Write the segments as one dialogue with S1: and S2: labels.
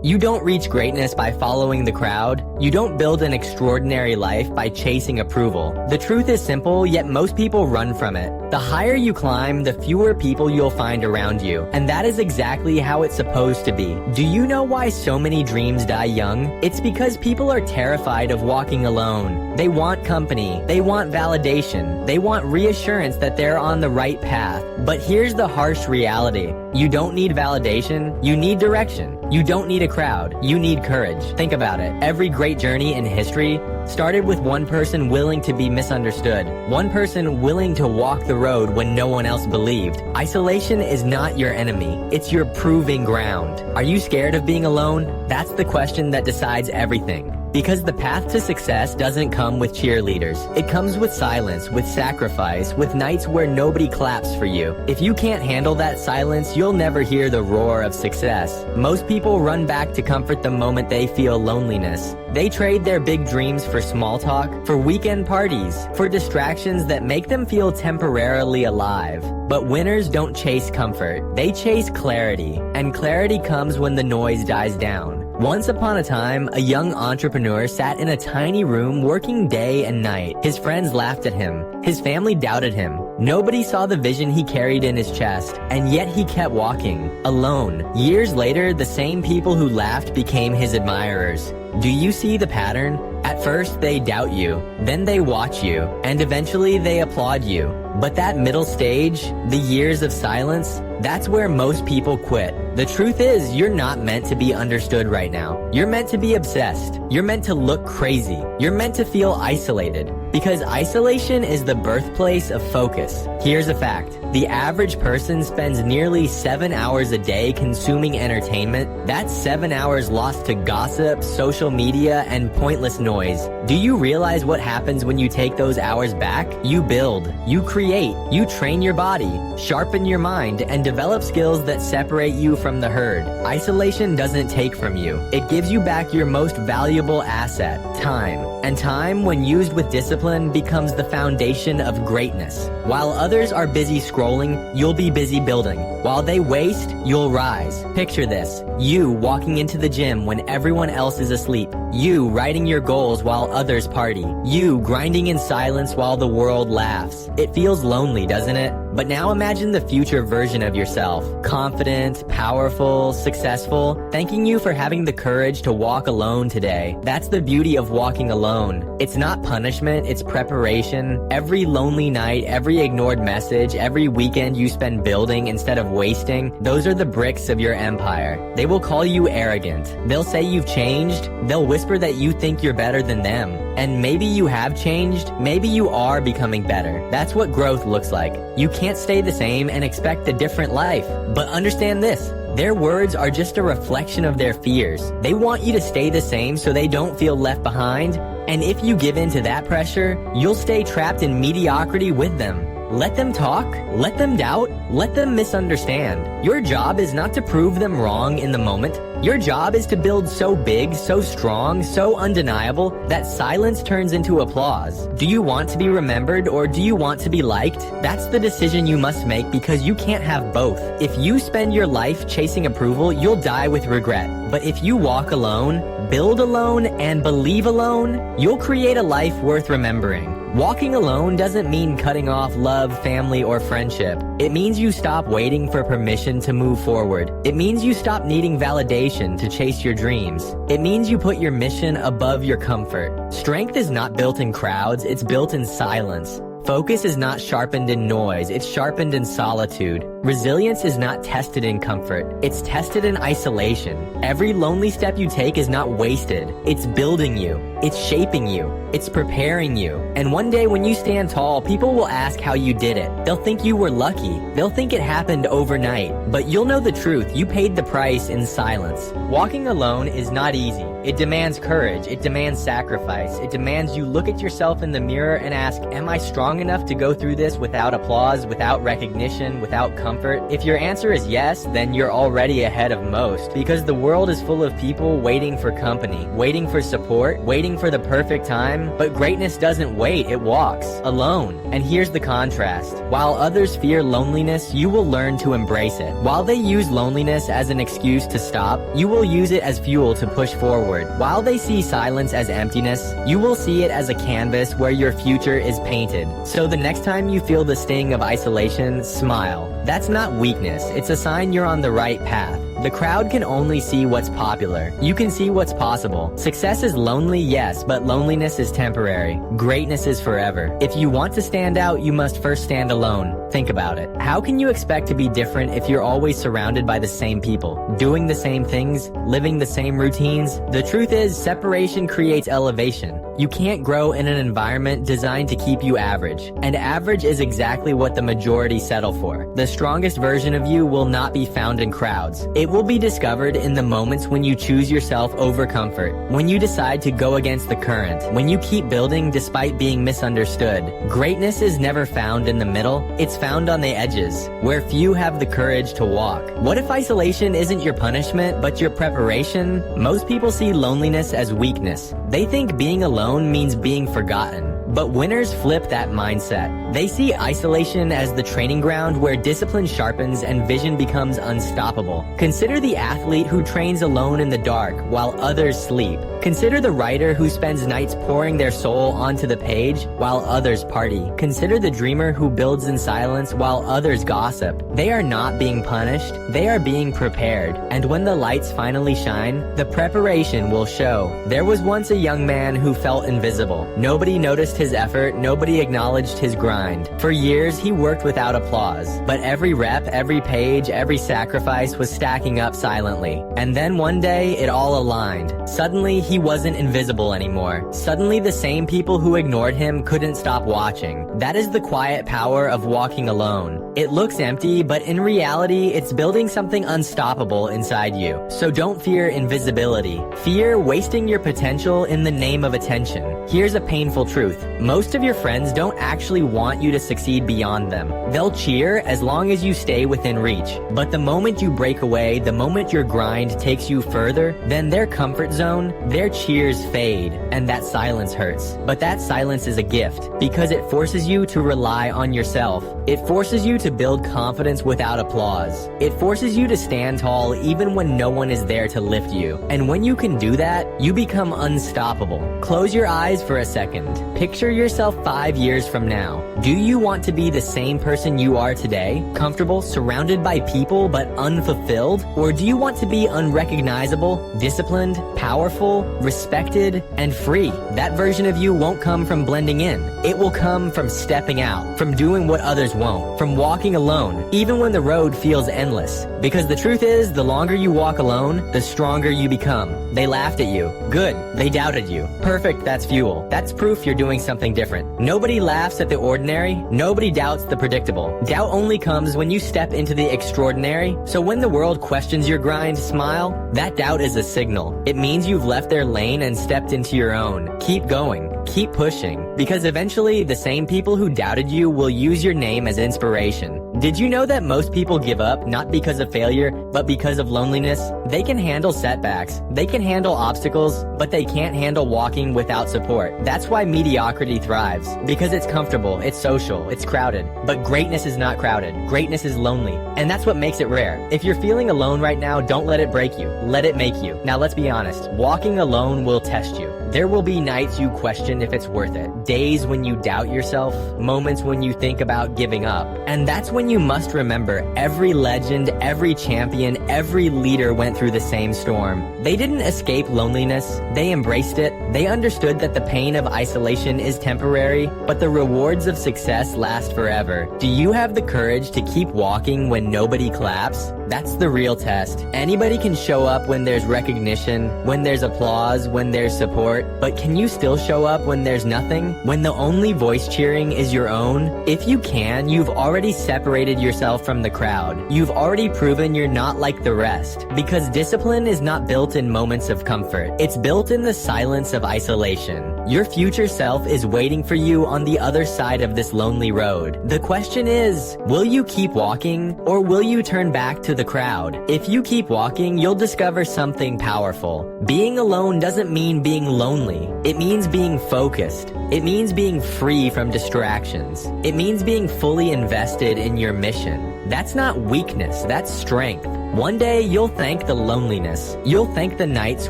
S1: You don't reach greatness by following the crowd. You don't build an extraordinary life by chasing approval. The truth is simple, yet most people run from it. The higher you climb, the fewer people you'll find around you. And that is exactly how it's supposed to be. Do you know why so many dreams die young? It's because people are terrified of walking alone. They want company. They want validation. They want reassurance that they're on the right path. But here's the harsh reality. You don't need validation. You need direction. You don't need a crowd. You need courage. Think about it. Every great journey in history started with one person willing to be misunderstood. One person willing to walk the road when no one else believed. Isolation is not your enemy. It's your proving ground. Are you scared of being alone? That's the question that decides everything. Because the path to success doesn't come with cheerleaders. It comes with silence, with sacrifice, with nights where nobody claps for you. If you can't handle that silence, you'll never hear the roar of success. Most people run back to comfort the moment they feel loneliness. They trade their big dreams for small talk, for weekend parties, for distractions that make them feel temporarily alive. But winners don't chase comfort. They chase clarity. And clarity comes when the noise dies down. Once upon a time, a young entrepreneur sat in a tiny room working day and night. His friends laughed at him. His family doubted him. Nobody saw the vision he carried in his chest, and yet he kept walking, alone. Years later, the same people who laughed became his admirers. Do you see the pattern? At first, they doubt you, then they watch you, and eventually they applaud you. But that middle stage, the years of silence, that's where most people quit. The truth is, you're not meant to be understood right now. You're meant to be obsessed. You're meant to look crazy. You're meant to feel isolated. Because isolation is the birthplace of focus. Here's a fact. The average person spends nearly 7 hours a day consuming entertainment. That's 7 hours lost to gossip, social media, and pointless noise. Do you realize what happens when you take those hours back? You build, you create, you train your body, sharpen your mind, and develop skills that separate you from the herd. Isolation doesn't take from you. It gives you back your most valuable asset, time. And time, when used with discipline, becomes the foundation of greatness. While others are busy scrolling, you'll be busy building. While they waste, you'll rise. Picture this. You walking into the gym when everyone else is asleep. You writing your goals while others party. You grinding in silence while the world laughs. It feels lonely, doesn't it? But now imagine the future version of yourself. Confident, powerful, successful, thanking you for having the courage to walk alone today. That's the beauty of walking alone. It's not punishment, it's preparation. Every lonely night, every ignored message, every weekend you spend building instead of wasting, those are the bricks of your empire. They will call you arrogant. They'll say you've changed. They'll whisper that you think you're better than them. And maybe you have changed. Maybe you are becoming better. That's what growth looks like. You can't stay the same and expect a different life. But understand this. Their words are just a reflection of their fears. They want you to stay the same so they don't feel left behind. And if you give in to that pressure, you'll stay trapped in mediocrity with them. Let them talk, let them doubt, let them misunderstand. Your job is not to prove them wrong in the moment. Your job is to build so big, so strong, so undeniable that silence turns into applause. Do you want to be remembered or do you want to be liked? That's the decision you must make because you can't have both. If you spend your life chasing approval, you'll die with regret. But if you walk alone, build alone, and believe alone, you'll create a life worth remembering. Walking alone doesn't mean cutting off love, family, or friendship. It means you stop waiting for permission to move forward. It means you stop needing validation to chase your dreams. It means you put your mission above your comfort. Strength is not built in crowds, it's built in silence. Focus is not sharpened in noise, it's sharpened in solitude. Resilience is not tested in comfort, it's tested in isolation. Every lonely step you take is not wasted. It's building you, it's shaping you, it's preparing you. And one day when you stand tall, people will ask how you did it. They'll think you were lucky. They'll think it happened overnight. But you'll know the truth, you paid the price in silence. Walking alone is not easy. It demands courage, it demands sacrifice. It demands you look at yourself in the mirror and ask, am I strong strong enough to go through this without applause, without recognition, without comfort? If your answer is yes, then you're already ahead of most, because the world is full of people waiting for company, waiting for support, waiting for the perfect time. But greatness doesn't wait, it walks, alone. And here's the contrast. While others fear loneliness, you will learn to embrace it. While they use loneliness as an excuse to stop, you will use it as fuel to push forward. While they see silence as emptiness, you will see it as a canvas where your future is painted. So the next time you feel the sting of isolation, smile. That's not weakness, it's a sign you're on the right path. The crowd can only see what's popular. You can see what's possible. Success is lonely, yes, but loneliness is temporary. Greatness is forever. If you want to stand out, you must first stand alone. Think about it. How can you expect to be different if you're always surrounded by the same people, doing the same things, living the same routines? The truth is, separation creates elevation. You can't grow in an environment designed to keep you average. And average is exactly what the majority settle for. The strongest version of you will not be found in crowds. It will be discovered in the moments when you choose yourself over comfort, when you decide to go against the current, when you keep building despite being misunderstood. Greatness is never found in the middle, it's found on the edges, where few have the courage to walk. What if isolation isn't your punishment, but your preparation? Most people see loneliness as weakness. They think being alone means being forgotten. But winners flip that mindset. They see isolation as the training ground where discipline sharpens and vision becomes unstoppable. Consider the athlete who trains alone in the dark while others sleep. Consider the writer who spends nights pouring their soul onto the page while others party. Consider the dreamer who builds in silence while others gossip. They are not being punished, they are being prepared. And when the lights finally shine, the preparation will show. There was once a young man who felt invisible. Nobody noticed his effort, nobody acknowledged his grind. For years, he worked without applause. But every rep, every page, every sacrifice was stacking up silently. And then one day, it all aligned. Suddenly, he wasn't invisible anymore. Suddenly, the same people who ignored him couldn't stop watching. That is the quiet power of walking alone. It looks empty, but in reality, it's building something unstoppable inside you. So don't fear invisibility. Fear wasting your potential in the name of attention. Here's a painful truth. Most of your friends don't actually want you to succeed beyond them. They'll cheer as long as you stay within reach. But the moment you break away, the moment your grind takes you further, then their comfort zone, their cheers fade, and that silence hurts. But that silence is a gift, because it forces you to rely on yourself. It forces you to build confidence without applause. It forces you to stand tall even when no one is there to lift you. And when you can do that, you become unstoppable. Close your eyes for a second. Picture yourself 5 years from now. Do you want to be the same person you are today? Comfortable, surrounded by people, but unfulfilled? Or do you want to be unrecognizable, disciplined, powerful, respected, and free? That version of you won't come from blending in. It will come from stepping out, from doing what others won't, from walking alone, even when the road feels endless. Because the truth is, the longer you walk alone, the stronger you become. They laughed at you. Good. They doubted you. Perfect, that's fuel. That's proof you're doing something different. Nobody laughs at the ordinary. Nobody doubts the predictable. Doubt only comes when you step into the extraordinary. So when the world questions your grind, smile. That doubt is a signal. It means you've left their lane and stepped into your own. Keep going. Keep pushing. Because eventually, the same people who doubted you will use your name as inspiration. Did you know that most people give up not because of failure, but because of loneliness? They can handle setbacks. They can handle obstacles, but they can't handle walking without support. That's why mediocrity thrives. Because it's comfortable, it's social, it's crowded. But greatness is not crowded. Greatness is lonely. And that's what makes it rare. If you're feeling alone right now, don't let it break you. Let it make you. Now let's be honest. Walking alone will test you. There will be nights you question if it's worth it. Days when you doubt yourself. Moments when you think about giving up. And that's when you must remember every legend, every champion, every leader went through the same storm. They didn't escape loneliness. They embraced it. They understood that the pain of isolation is temporary, but the rewards of success last forever. Do you have the courage to keep walking when nobody claps? That's the real test. Anybody can show up when there's recognition, when there's applause, when there's support. support, but can you still show up when there's nothing? When the only voice cheering is your own? If you can, you've already separated yourself from the crowd. You've already proven you're not like the rest. Because discipline is not built in moments of comfort. It's built in the silence of isolation. Your future self is waiting for you on the other side of this lonely road. The question is, will you keep walking, or will you turn back to the crowd? If you keep walking, you'll discover something powerful. Being alone doesn't mean being lonely. It means being focused. It means being free from distractions. It means being fully invested in your mission. That's not weakness, that's strength. One day, you'll thank the loneliness. You'll thank the nights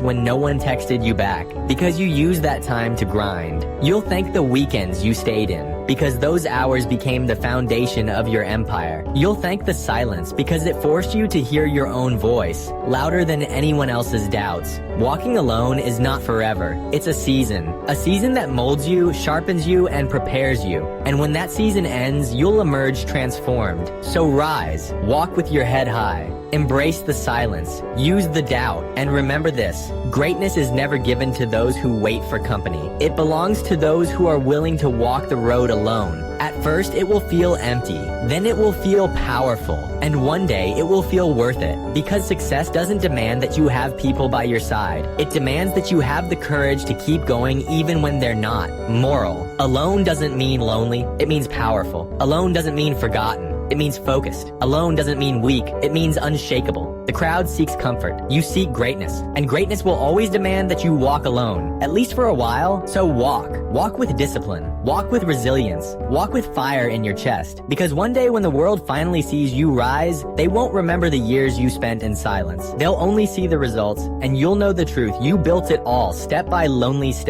S1: when no one texted you back, because you used that time to grind. You'll thank the weekends you stayed in, because those hours became the foundation of your empire. You'll thank the silence, because it forced you to hear your own voice, louder than anyone else's doubts. Walking alone is not forever. It's a season that molds you, sharpens you, and prepares you. And when that season ends, you'll emerge transformed. So rise, walk with your head high. Embrace the silence, use the doubt, and remember this: greatness is never given to those who wait for company. It belongs to those who are willing to walk the road alone. At first, it will feel empty, then it will feel powerful, and one day it will feel worth it. Because success doesn't demand that you have people by your side. It demands that you have the courage to keep going even when they're not. Moral: alone doesn't mean lonely, it means powerful. Alone doesn't mean forgotten. It means focused. Alone doesn't mean weak. It means unshakable. The crowd seeks comfort. You seek greatness. And greatness will always demand that you walk alone, at least for a while. So walk. Walk with discipline. Walk with resilience. Walk with fire in your chest. Because one day when the world finally sees you rise, they won't remember the years you spent in silence. They'll only see the results, and you'll know the truth. You built it all, step by lonely step.